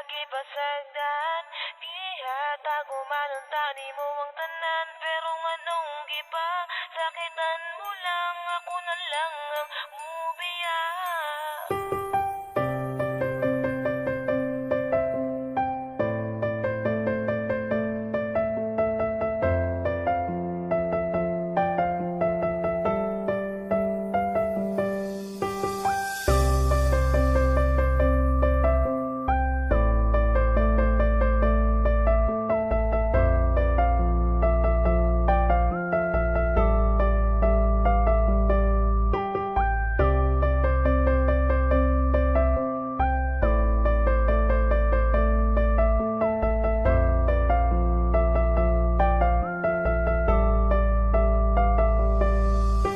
gipasagdan gihatag umanunta nimo ang tanan pero nganong gipa sakitan mo lang ako na lang ang mubiya.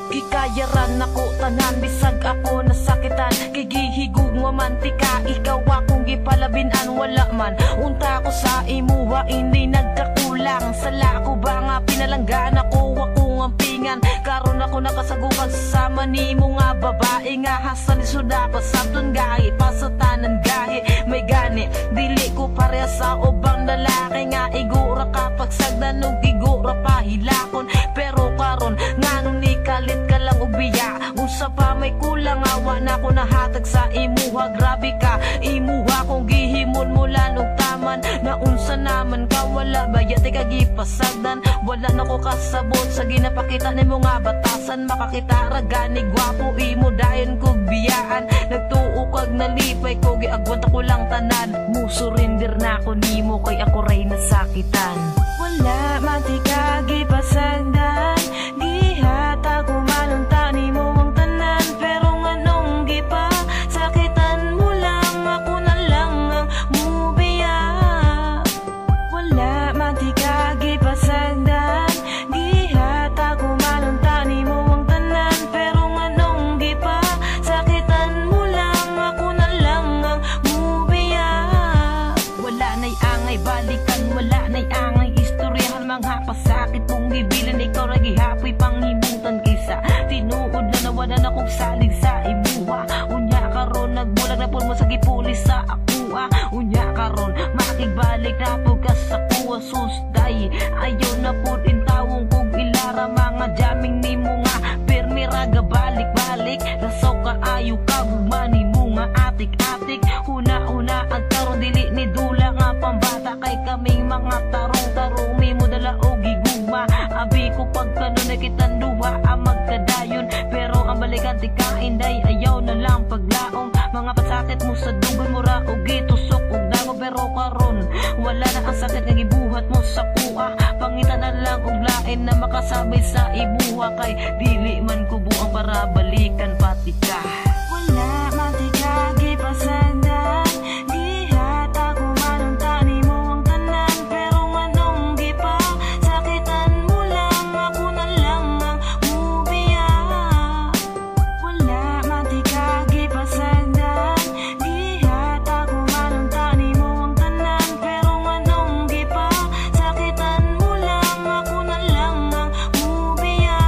Gikayaran ako tanan bisag ako nasakitan gigihigug nga mantika ikaw akong gipalabinan wala man unta ko sa imuha hindi nagkakulang sala ko ba nga pinalanggan ako ang pingan karon ako nakasagukan sama nimo nga babae nga hasan isuda pa sabton gahi pasatanan gahi may gani dili ko pareha sa ubang lalaki nga igura kapag sagdan ug igura pa hilakon pero karon nganong ni kalit ka lang ubiya usa pa may kulang awa na ko nahatag sa imuha grabe ka imuha kong gihimon mula og taman na unsa naman ka wala bayat ka gipasagdan wala na ko kasabot sa ginapakita nimo nga batasan makakita ra gani gwapo imo dayon kog biyaan nagtuo kag nalipay ko giagwanta ko lang tanan mo surrender na ko nimo kay ako ray nasakitan wala man ti ka gipasagdan gihatag umanunta nimo ang tanan pero nganong gipa sakitan mo lang ako na lang ang mubiya wala man ti ka gipasagdan gihatag umanunta nimo ang tanan pero nganong gipa sakitan mo lang ako na lang ang mubiya wala nay angay balikan wala nay angay istoryahan mga pasakit mong gibilan ikaw ra gihapoy panghimutan kaysa tinuod na nawalan akong salig sa imuha unya karon nagbulag na pud mo sa gipulis sa akua unya karon makigbalik na pud ka sa kuwa susday ayaw na pud intawong kog ilara mga jaming nimo nga permi ra gabalik-balik lasaw ka ayo ka gumani mo nga atik-atik huna-huna ang karon dili ni dula nga pambata kay kaming mga tarong-tarong mo dala og gigugma abi ko pagkano nakitanduha ang magkadayon pero ang balikan ti kainday ayaw na lang paglaong mga pasakit mo sa dugon mo ra og gitusok og dago pero karon wala na ang sakit nga gibuhat mo sa kuha pangitan na lang og lain na makasabay sa ibuha kay dili man ko buang para balikan pati ka wala man ti ka gipasagdan gihatag umanunta nimo ang tanan pero nganong gipa sakitan mo lang ako na lang ang mubiya wala man ti ka gipasagdan gihatag umanunta nimo ang tanan pero nganong gipa sakitan mo lang ako na lang ang mubiya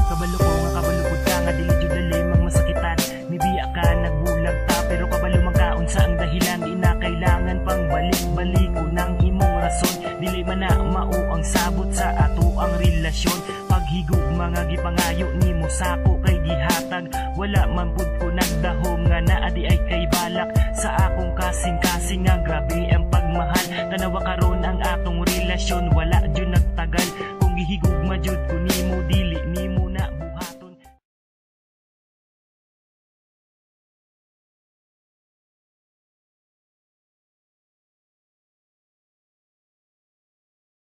kabalo ko nga kabalukod ka nga dili jud limang masakitan mibiya ka nagbulag ta pero kabalo man ka unsa ang dahilan di na kailangan pang balik-baliko ng imong rason dili man na mao ang sabot sa ato ang relasyon paghigog mga gipangayo nimo sako kay gihatag wala man pud ko nagdahom nga naa di ay kay balak sa akong kasing-kasing nga grabe ang pagmahal tanawa karon ang atong relasyon wala jud nagtagal kung gihigugma jud ko nimo dili nimo